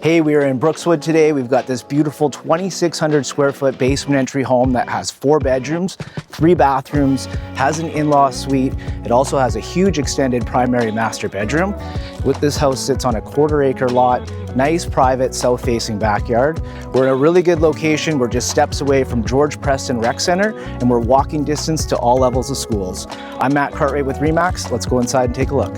Hey, we are in Brookswood today. We've got this beautiful 2,600 square foot basement entry home that has 4 bedrooms, 3 bathrooms, has an in-law suite. It also has a huge extended primary master bedroom. This house sits on a 1/4 acre lot, nice private south-facing backyard. We're in a really good location. We're just steps away from George Preston Rec Center, and we're walking distance to all levels of schools. I'm Matt Cartwright with RE/MAX. Let's go inside and take a look.